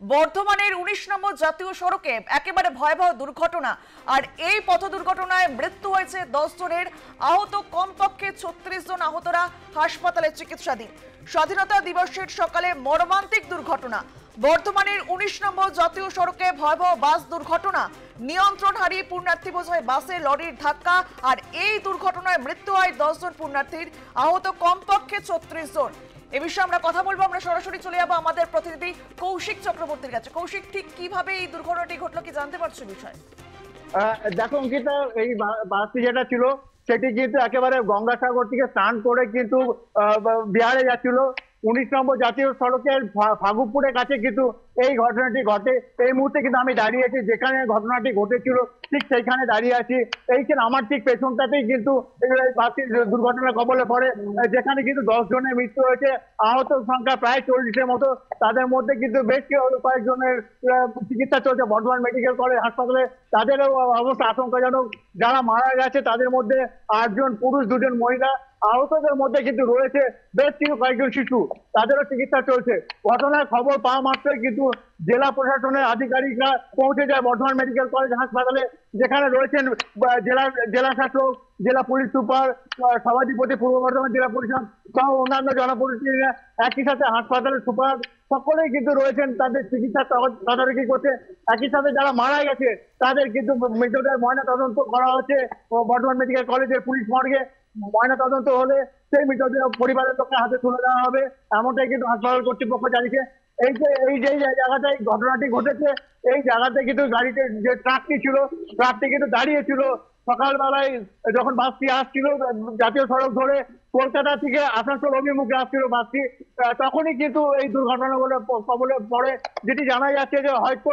বর্ধমানের ১৯ নম্বর জাতীয় সড়কে একেবারে ভয়াবহ দুর্ঘটনা, আর এই পথ দুর্ঘটনায় মৃত্যু হয়েছে 10 জনের, আহত কমপক্ষে 36 জন। আহতরা হাসপাতালে চিকিৎসাধীন। স্বাধীনতা দিবসের সকালে মর্মান্তিক দুর্ঘটনা। বর্ধমানের ১৯ নম্বর জাতীয় সড়কে ভয়াবহ বাস দুর্ঘটনা। নিয়ন্ত্রণ হারিয়ে পুণ্যার্থী বোঝাই বাসে লরির ধাক্কা, আর এই দুর্ঘটনায় মৃত্যু হয় 10 জন পুণ্যার্থীর, আহত কমপক্ষে 36 জন। এ বিষয়ে আমরা কথা বলবো। আমরা সরাসরি চলে যাবো আমাদের প্রতিনিধি কৌশিক চক্রবর্তীর কাছে। কৌশিক, ঠিক কিভাবে এই দুর্ঘটনাটি ঘটলো, কি জানতে পারছো বিষয়? দেখো অঙ্কিতা, এই বাসটি যেটা ছিল সেটি কিন্তু একেবারে গঙ্গাসাগর থেকে স্নান করে কিন্তু বিহারে যাচ্ছিল। ১৯ নম্বর জাতীয় সড়কের ফাগুপুরের কাছে কিন্তু এই ঘটনাটি ঘটে। এই মুহূর্তে কিন্তু আমি দাঁড়িয়ে আছি যেখানে ঘটনাটি ঘটেছিল, ঠিক সেইখানে দাঁড়িয়ে আছি। এইখানে আমার ঠিক পেছনটাতেই কিন্তু বাসটি দুর্ঘটনার কবলে পড়ে, যেখানে কিন্তু 10 জনের মৃত্যু হয়েছে, আহত সংখ্যা প্রায় 40-এর মতো। তাদের মধ্যে কিন্তু বেশ কয়েকজনের চিকিৎসা চলছে বর্ধমান মেডিকেল কলেজ হাসপাতালে। তাদেরও অবস্থা আশঙ্কাজনক। যারা মারা গেছে তাদের মধ্যে 8 জন পুরুষ, 2 জন মহিলা। আহতদের মধ্যে কিন্তু রয়েছে বেশ কয়েকজন শিশু, তাদেরও চিকিৎসা চলছে। ঘটনার খবর পাওয়া মাত্রই কিন্তু জেলা প্রশাসনের আধিকারিকরা পৌঁছে যায় বর্ধমান মেডিকেল কলেজ হাসপাতালে, যেখানে রয়েছেন জেলা শাসক, জেলা পুলিশ সুপার, সভাধিপতি পূর্ব বর্ধমান জেলা পরিষদ সহ অন্যান্য জনপ্রতিনিধিরা, একই সাথে হাসপাতালের সুপার সকলেই কিন্তু রয়েছেন তাদের চিকিৎসা তদারকি করছে। একই সাথে যারা মারা গেছে তাদের কিন্তু মৃতদেহ ময়না তদন্ত করা হচ্ছে বর্ধমান মেডিকেল কলেজের পুলিশ মর্গে। ময়না তদন্ত হলে সেই মৃতদেহ পরিবারের লোকের হাতে তুলে দেওয়া হবে, এমনটাই কিন্তু হাসপাতাল কর্তৃপক্ষ জানিয়েছে। এই যে জায়গাটায় ঘটনাটি ঘটেছে, এই জায়গাতে কিন্তু গাড়িতে যে ট্রাকটি ছিল, ট্রাকটি কিন্তু দাঁড়িয়েছিল। সকালবেলায় যখন বাসটি আসছিল জাতীয় সড়ক ধরে কলকাতা থেকে আসানসোল অভিমুখে আসছিল বাসটি, তখনই কিন্তু এই দুর্ঘটনাগুলো কবলে পড়ে। যেটি জানা যাচ্ছে যে হয়তো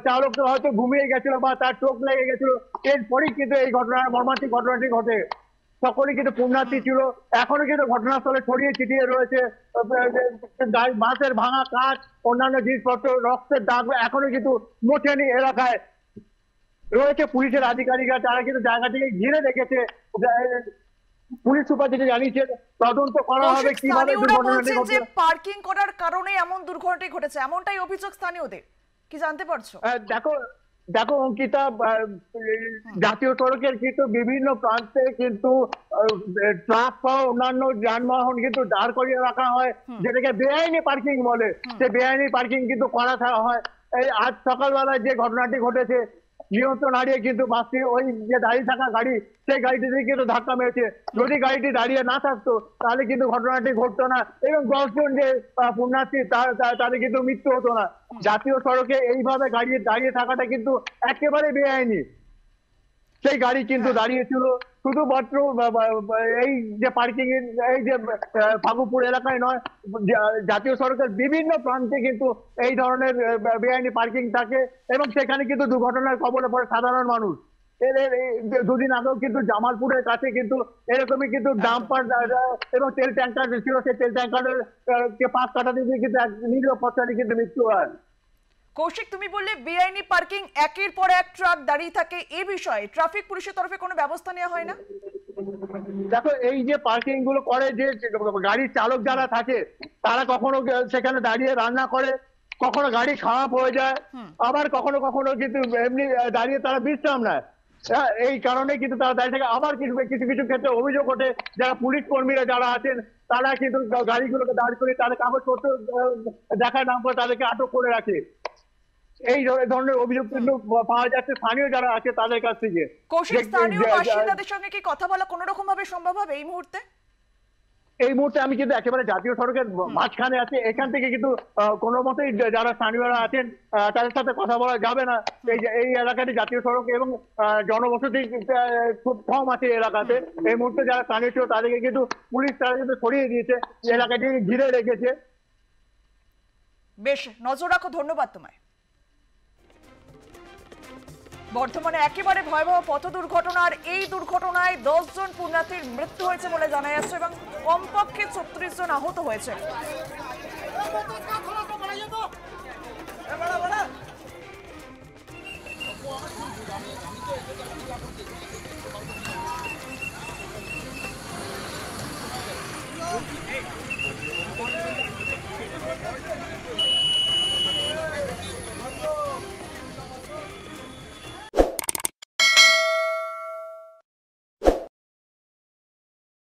চালক হয়তো ঘুমিয়ে গেছিল বা তার চোখ লেগে গেছিল, এরপরই কিন্তু এই মর্মান্তিক ঘটনাটি ঘটে। সকলেই কিন্তু পুণ্যার্থী ছিল, এখনো কিন্তু ঘটনাস্থলে ছড়িয়ে ছিটিয়ে রয়েছে বাসের ভাঙা কাঁচ, অন্যান্য জিনিসপত্র, রক্তের দাগ এখনো কিন্তু মোটেনি। এলাকায় রয়েছে পুলিশের আধিকারিকরা, তারা কিন্তু জায়গাটিকে ঘিরে রেখেছে। পুলিশ সুপার যেটা জানিয়েছে তদন্ত করা হবে কিভাবে দুর্ঘটনাটি ঘটে। পার্কিং করার কারণে এমন দুর্ঘটনাটি ঘটেছে, এমনটাই অভিযোগ স্থানীয়দের, কি জানতে পারছো? দেখো অঙ্কিতা, জাতীয় সড়কের কিন্তু বিভিন্ন প্রান্তে কিন্তু ট্রাক সহ অন্যান্য যানবাহন কিন্তু দাঁড় করিয়ে রাখা হয়, যেটাকে বেআইনি পার্কিং বলে। সে বেআইনি পার্কিং কিন্তু করা হয়। এই আজ সকালবেলায় যে ঘটনাটি ঘটেছে, নিয়ন্ত্রণ হারিয়ে কিন্তু বাসটি ওই যে দাঁড়িয়ে থাকা গাড়ি, সেই গাড়িটিতে কিন্তু ধাক্কা মেরেছে। যদি গাড়িটি দাঁড়িয়ে না থাকতো তাহলে কিন্তু ঘটনাটি ঘটতো না, এবং 10 জন যে পুণ্যার্থী তাদের কিন্তু মৃত্যু হতো না। জাতীয় সড়কে এইভাবে দাঁড়িয়ে থাকাটা কিন্তু একেবারে বেআইনি। সেই গাড়ি কিন্তু দাঁড়িয়েছিল শুধুমাত্র এই যে পার্কিং এর এই যে ফাগুপুর এলাকায় নয়, জাতীয় সড়কের বিভিন্ন প্রান্তে কিন্তু এই ধরনের বেআইনি পার্কিং থাকে, এবং সেখানে কিন্তু দুর্ঘটনার কবলে পড়ে সাধারণ মানুষ। দুদিন আগেও কিন্তু জামালপুরের কাছে কিন্তু এরকমই কিন্তু ডাম্পার এবং তেল ট্যাঙ্কার ছিল, সেই তেল ট্যাঙ্কারের পাশ কাটাতে দিয়ে কিন্তু নিরীহ পথচারী কিন্তু মৃত্যু হয়। কৌশিক, তুমি বললে বেআইনি পার্কিং, একের পর এক ট্রাক দাঁড়িয়ে থাকে, এই বিষয়ে ট্রাফিক পুলিশের তরফে কোনো ব্যবস্থা নেওয়া হয় না? দেখো, এই যে পার্কিং গুলো করে, যে গাড়ির চালক যারা থাকে তারা কখনো সেখানে দাঁড়িয়ে রান্না করে, কখনো গাড়ি খারাপ হয়ে যায়, আবার কখনো কখনো কিন্তু এমনি দাঁড়িয়ে তারা বিশ্রাম নেয়। এই কারণে কিন্তু তারা দাঁড়িয়ে থাকে। আবার কিছু কিছু ক্ষেত্রে অভিযোগ ওঠে, যারা পুলিশ কর্মীরা যারা আছেন তারা কিন্তু গাড়িগুলোকে দাঁড় করে তাদের কাগজপত্র দেখায় না করে তাদেরকে আটক করে রাখে। এই ধরনের অভিযোগ কিন্তু পাওয়া যাচ্ছে স্থানীয় যারা আছে তাদের কাছ থেকে। কৌশিক, স্থানীয় বাসিন্দাদের সঙ্গে কি কথা বলা কোনো রকম ভাবে সম্ভব হবে এই মুহূর্তে? এই মুহূর্তে আমি কিন্তু একেবারে জাতীয় সড়কের মাঝখানে আছি, এখান থেকে কিন্তু কোনো মতেই যারা স্থানীয়রা আছেন তাদের সাথে কথা বলা যাবে না। এই এলাকাটি জাতীয় সড়ক এবং জনবসতি খুব কম আছে এই এলাকাতে। এই মুহূর্তে যারা স্থানীয় ছিল তাদেরকে কিন্তু পুলিশ তারা কিন্তু সরিয়ে দিয়েছে, এলাকাটি ঘিরে রেখেছে। বেশ, নজর রাখো। ধন্যবাদ তোমায়। বর্তমানে একেবারে ভয়াবহ পথ দুর্ঘটনার এই দুর্ঘটনায় 10 জন পুণ্যার্থীর মৃত্যু হয়েছে বলে জানা যাচ্ছে, এবং কমপক্ষে 36 জন আহত হয়েছে।